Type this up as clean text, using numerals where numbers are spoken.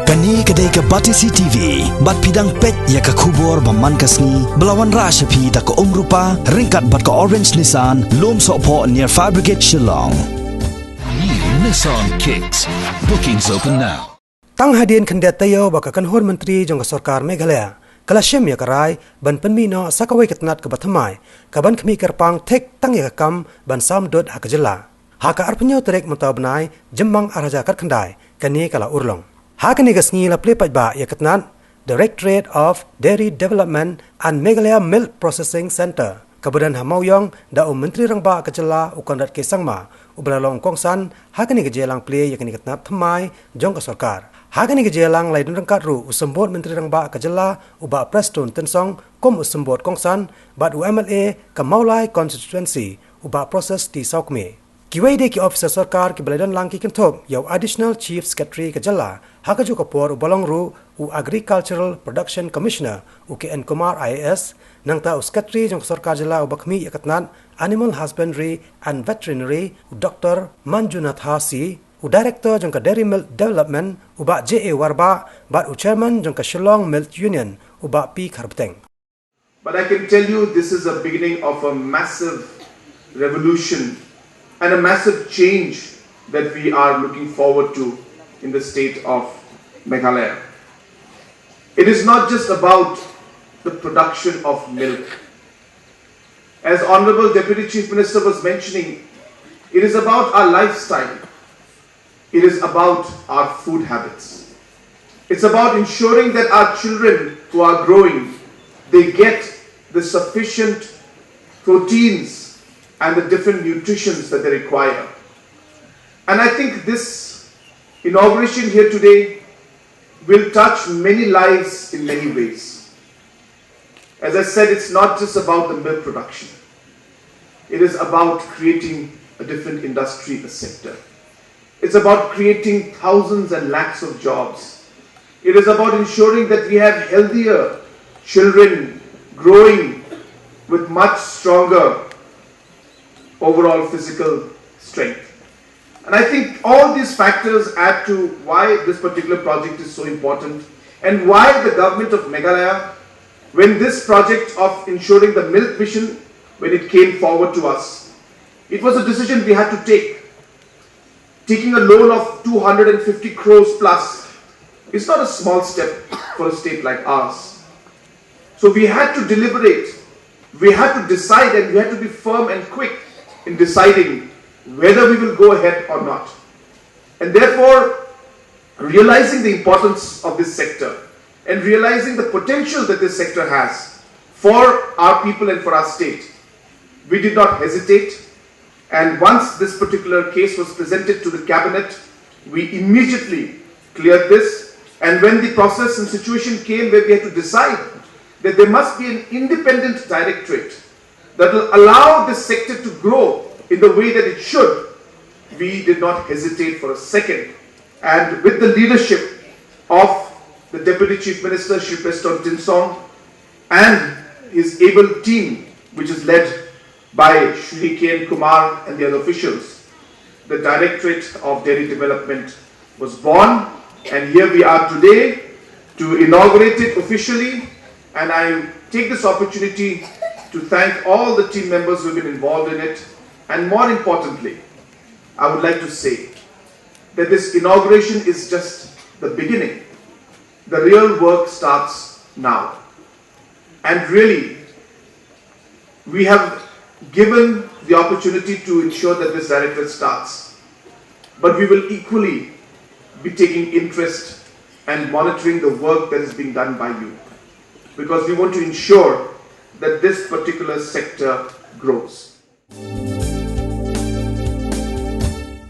Kani kedai ke Batisi TV, bat pidang pet ya ke kubur baman kasni, belawan rasa pi da ke rupa, ringkat bat ke orange Nissan, lom sokpo near Fire Brigade Shillong. New Nissan Kicks. Bookings open now. Tang hadian kandidat tayo baka kanhon menteri jong ke Sorkar Meghalaya. Kalashem ya karai ban penmino sakawai ke Tnad ke Thymmai, kaban Khmih kerpang tek tang ya kam ban sam dot ha ke jela. Ha ka arpenyo terek mentau benai jembang araja kat kandai, kani kala urlong. Ha kani gasngi la Paidbah ya ke Tnad, Directorate of Dairy Development and Meghalaya Milk Processing Center. Kemudian hamauyong da menteri rangba ke jela ukondat ke sangma, ubelalong kongsan ha kani ke jelang Plie ya kani ke Tnad Thymmai jong ke Sorkar. Hagan ni kejelang lain rengkat ru usembot menteri rangba kejela uba Preston Tensong kom usembot kongsan bat UMLA ke Maulai constituency uba proses di Khmih. Kiwai de ki officer Sorkar ki beladan langki kentop yau additional chief secretary kejela haka ju kapor ubalong ru u agricultural production commissioner UKN Kumar IAS nang ta secretary jong Sorkar jela uba Khmih yakatnan animal husbandry and veterinary Dr. Manjunath Hasi u director jong ka dairy milk development uba JA Warba bat u chairman jong ka Shillong Milk Union uba P Kharbteng. But I can tell you this is a beginning of a massive revolution and a massive change that we are looking forward to in the state of Meghalaya. It is not just about the production of milk. As Honorable Deputy Chief Minister was mentioning, it is about our lifestyle. It is about our food habits. It's about ensuring that our children who are growing, they get the sufficient proteins and the different nutritions that they require. And I think this inauguration here today will touch many lives in many ways. As I said, it's not just about the milk production. It is about creating a different industry, a sector. It's about creating thousands and lakhs of jobs. It is about ensuring that we have healthier children growing with much stronger overall physical strength. And I think all these factors add to why this particular project is so important and why the government of Meghalaya, when this project of ensuring the milk mission, when it came forward to us, it was a decision we had to take. Taking a loan of 250 crores plus is not a small step for a state like ours. So we had to deliberate, we had to decide, and we had to be firm and quick in deciding whether we will go ahead or not. And therefore, realizing the importance of this sector and realizing the potential that this sector has for our people and for our state, we did not hesitate. And once this particular case was presented to the cabinet, we immediately cleared this. And when the process and situation came where we had to decide that there must be an independent directorate that will allow this sector to grow in the way that it should, we did not hesitate for a second. And with the leadership of the Deputy Chief Minister, Shri Preston Tensong, and his able team, which is led by Shri K.N. Kumar and the other officials, the Directorate of Dairy Development was born, and here we are today to inaugurate it officially. And I take this opportunity to thank all the team members who have been involved in it. And more importantly, I would like to say that this inauguration is just the beginning. The real work starts now. And really, we have given the opportunity to ensure that this directorate starts. But we will equally be taking interest and monitoring the work that is being done by you, because we want to ensure that this particular sector grows.